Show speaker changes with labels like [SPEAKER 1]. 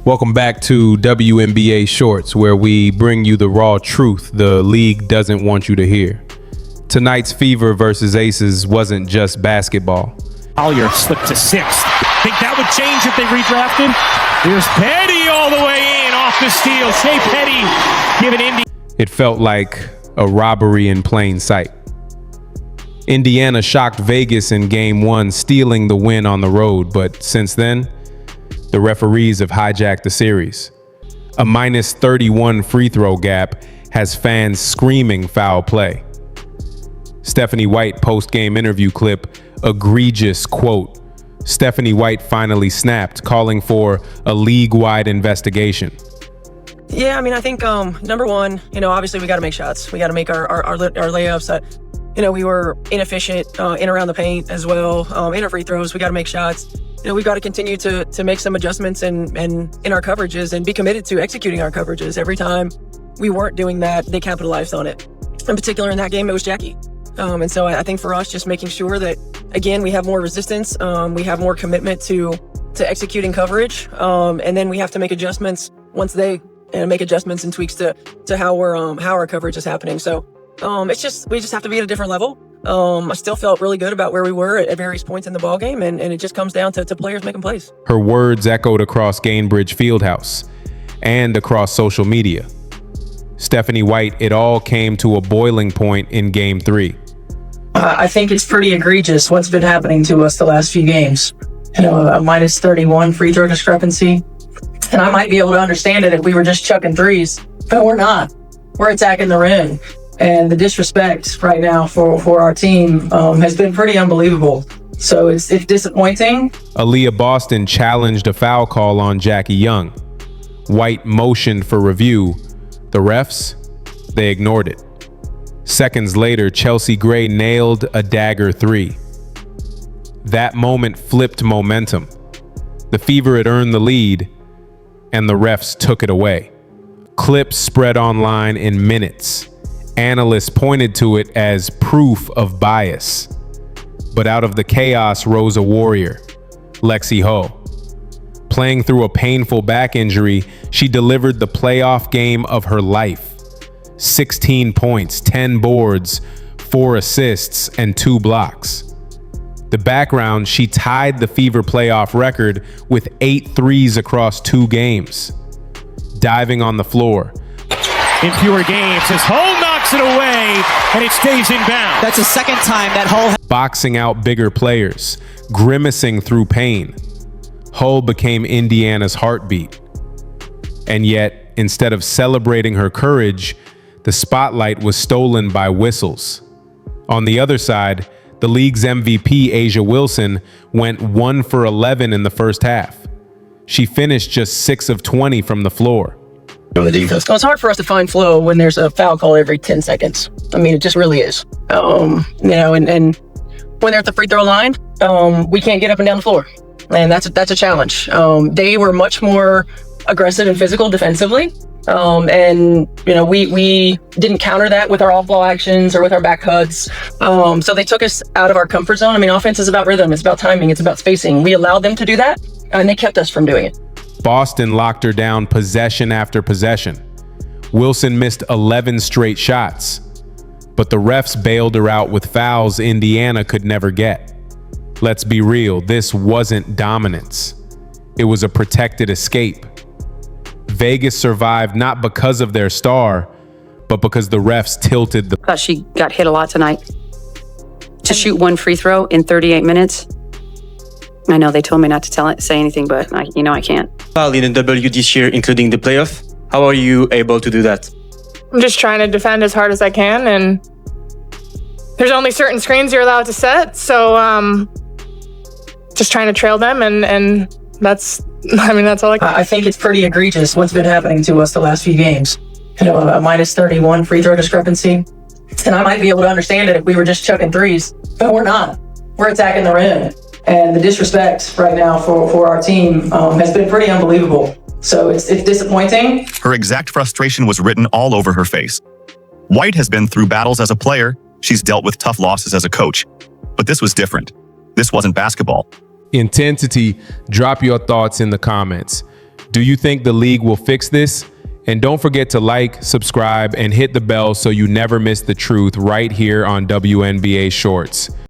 [SPEAKER 1] Welcome back to WNBA Shorts, where we bring you the raw truth the league doesn't want you to hear. Tonight's Fever versus Aces wasn't just basketball.
[SPEAKER 2] Collier slipped to sixth. Think that would change if they redrafted? Here's Petty all the way in off the steal. Shea Petty giving Indy.
[SPEAKER 1] It felt like a robbery in plain sight. Indiana shocked Vegas in Game 1, stealing the win on the road, but since then, the referees have hijacked the series. A minus 31 free throw gap has fans screaming foul play. Stephanie White post-game interview clip, egregious quote. Stephanie White finally snapped, calling for a league-wide investigation.
[SPEAKER 3] Yeah, I mean, I think number one, obviously we got to make shots. We got to make our layups. We were inefficient in around the paint as well. In our free throws, we got to make shots. We've got to continue to make some adjustments in our coverages and be committed to executing our coverages. Every time we weren't doing that, they capitalized on it. In particular, in that game, it was Jackie. And so I think for us, just making sure that, again, we have more resistance, we have more commitment to executing coverage, and then we have to make adjustments once they make adjustments and tweaks to how our coverage is happening. So we just have to be at a different level. I still felt really good about where we were at various points in the ballgame, and it just comes down to players making plays.
[SPEAKER 1] Her words echoed across Gainbridge Fieldhouse and across social media. Stephanie White, it all came to a boiling point in Game 3.
[SPEAKER 3] I think it's pretty egregious what's been happening to us the last few games. A minus 31 free throw discrepancy. And I might be able to understand it if we were just chucking threes, but we're not. We're attacking the rim. And the disrespect right now for our team has been pretty unbelievable. So it's disappointing.
[SPEAKER 1] Aaliyah Boston challenged a foul call on Jackie Young. White motioned for review. The refs, they ignored it. Seconds later, Chelsea Gray nailed a dagger 3. That moment flipped momentum. The Fever had earned the lead, and the refs took it away. Clips spread online in minutes. Analysts pointed to it as proof of bias. But out of the chaos rose a warrior, Lexie Hull. Playing through a painful back injury, she delivered the playoff game of her life. 16 points, 10 boards, 4 assists, and 2 blocks. The background, she tied the Fever playoff record with 8 threes across 2 games. Diving on the floor.
[SPEAKER 2] In fewer games, as Hull knocks it away, and it stays in bounds.
[SPEAKER 4] That's the second time that Hull...
[SPEAKER 1] Boxing out bigger players, grimacing through pain. Hull became Indiana's heartbeat. And yet, instead of celebrating her courage, the spotlight was stolen by whistles. On the other side, the league's MVP, A'ja Wilson, went 1 for 11 in the first half. She finished just 6 of 20 from the floor.
[SPEAKER 3] Well, it's hard for us to find flow when there's a foul call every 10 seconds. I mean, it just really is. And when they're at the free throw line, we can't get up and down the floor. And that's a challenge. They were much more aggressive and physical defensively. We didn't counter that with our off-ball actions or with our back cuts. So they took us out of our comfort zone. I mean, offense is about rhythm. It's about timing. It's about spacing. We allowed them to do that, and they kept us from doing it.
[SPEAKER 1] Boston locked her down possession after possession. Wilson missed 11 straight shots, but the refs bailed her out with fouls Indiana could never get. Let's be real, this wasn't dominance. It was a protected escape. Vegas survived not because of their star, but because the refs tilted the...
[SPEAKER 5] She got hit a lot tonight. To shoot 1 free throw in 38 minutes. I know they told me not to say anything, but I can't.
[SPEAKER 6] In the W this year, including the playoff, how are you able to do that?
[SPEAKER 7] I'm just trying to defend as hard as I can, and there's only certain screens you're allowed to set, so just trying to trail them, and that's all I can.
[SPEAKER 3] I think it's pretty egregious what's been happening to us the last few games. A minus 31 free throw discrepancy. And I might be able to understand it if we were just chucking threes, but we're not. We're attacking the rim. And the disrespect right now for our team has been pretty unbelievable. So it's disappointing.
[SPEAKER 8] Her exact frustration was written all over her face. White has been through battles as a player. She's dealt with tough losses as a coach. But this was different. This wasn't basketball.
[SPEAKER 1] Intensity, drop your thoughts in the comments. Do you think the league will fix this? And don't forget to like, subscribe, and hit the bell so you never miss the truth right here on WNBA Shorts.